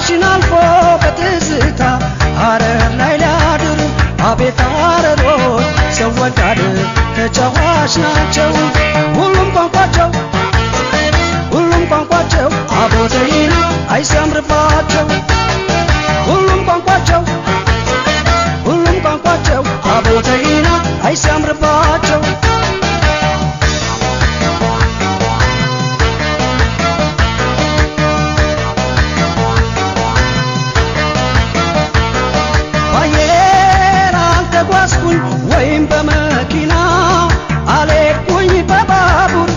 አዋሽን አልፎ በትዝታ ሐረር ላይ ሊያድር አቤት ሐረሮች ሰው ወዳድ ተጫዋች ናቸው ሁሉም ቋንቋቸው አቦዘይና አይሰምርባቸው ሁሉም ቋንቋቸው አቦዘይና አይሰምርባቸው ባየር አልተጓዝኩኝ ወይም በመኪና አልሄድኩኝ በባቡር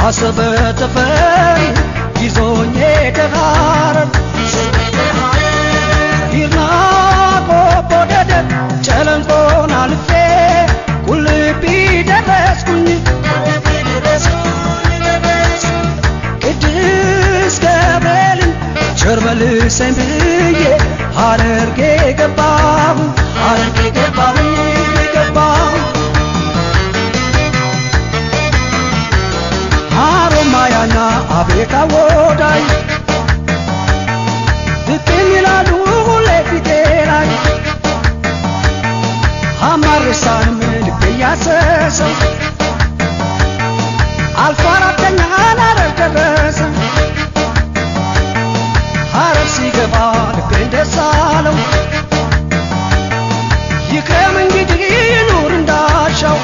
አሰበ ተፈሪ ይዞኝ ሐረር ሂርና ቆቦደደ ጨለንቆን አልፌ ቁልቢ ደረስኩኝ ቅዱስ ገብርኤልን ቸር መልሰኝ ብዬ ሐረርጌ ገባሁ ሀሮማያና አቤት አወዳይ ድቅን ይላሉ ሁሌ ፊቴ ላይ ሐማርሳንም ልቤ ያሰሰው አልፎ አራተኛ ሐረር ደረሰ ሐረር ሲገባ ልቤ ደስ አለው ይክረም እንግዲህ ይኑር እንዳሻው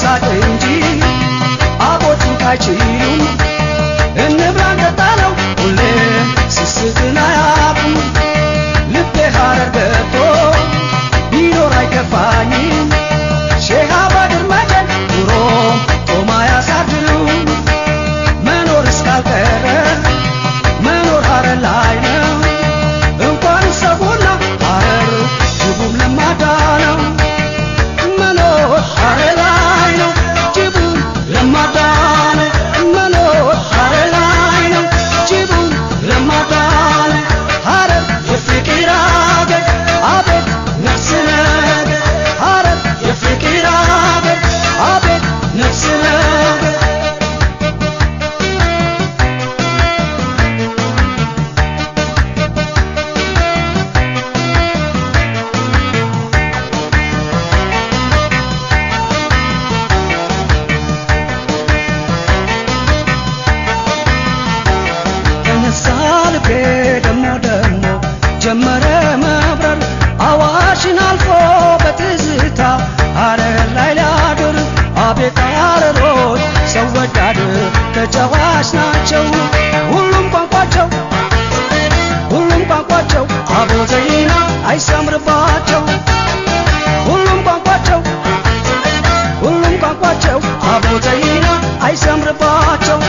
ሳቅ እንጂ አቦትን ካይችሉም እንብላ እንጠጣ ነው ሁሌም ስስትን አያቁም ልቤ ሐረር ገብቶ ቢኖር አይከፋኝም ሼህ አባድር መጀን ኑሮ ጦም አያሳድሩም መኖር እስካልቀረ መኖር ሐረር ላይ ነው እንኳን ሰውና ሐረር ጅቡም ለማዳ ነው መኖር ሐረር ላይ ነው ጅቡም ለማዳ ነው መኖር ሐረር ላይ ነው ጅቡም ለማዳ ነው ሐረር የፍቅር አገር አቤት ነፍስ ነገር ሐረር የፍቅር አገር አቤት ነፍስ ነገር ልቤ ደሞ ጀመረ መብረር አዋሽን አልፎ በትዝታ ሐረር ላይ ሊያድር አቤት ሐረሮች ሰው ወዳድ ተጫዋች ናቸው ሁሉም ቋንቋቸው አቦዘይና አይሰምርባቸው ሁሉም ቋንቋቸው አቦዘይና አይሰምርባቸው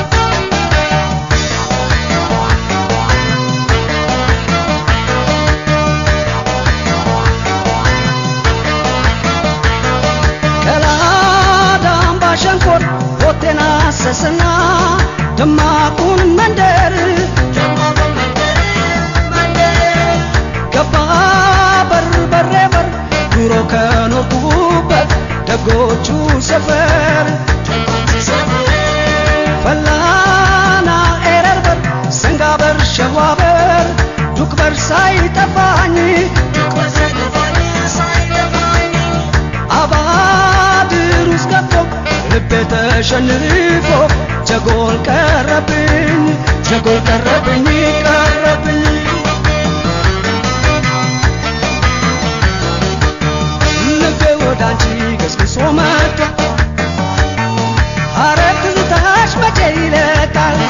ሸንኮር ሆቴና ሰሰና ደማቁን መንደር ገባ በር ዱሮ ከኖርኩበት ደጎቹ ሰፈር ፈላና ኤረር በር ሰንጋ በር ሸዋ በር ዱክ በር ሳይጠፋኝ አባድር ውስጥ ገብቶ ልቤ ተሸንፎ ጀጎል ቀረብኝ ልቤ ወዳንቺ ገስግሶ መጣ ሐረር ትዝታሽ መቼ ይለቃል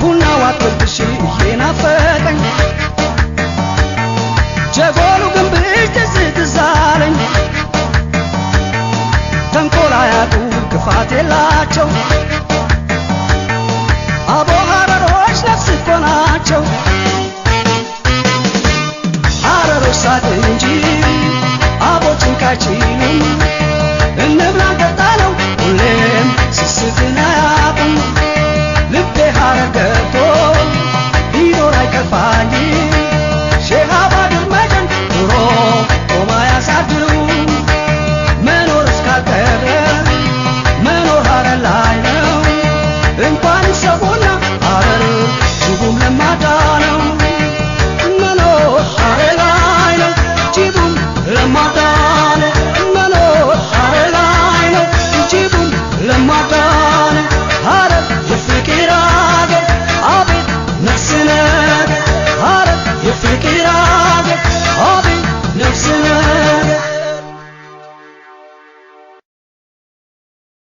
ቡናው አትወድሽ እየናፈቀኝ ጀጎሉ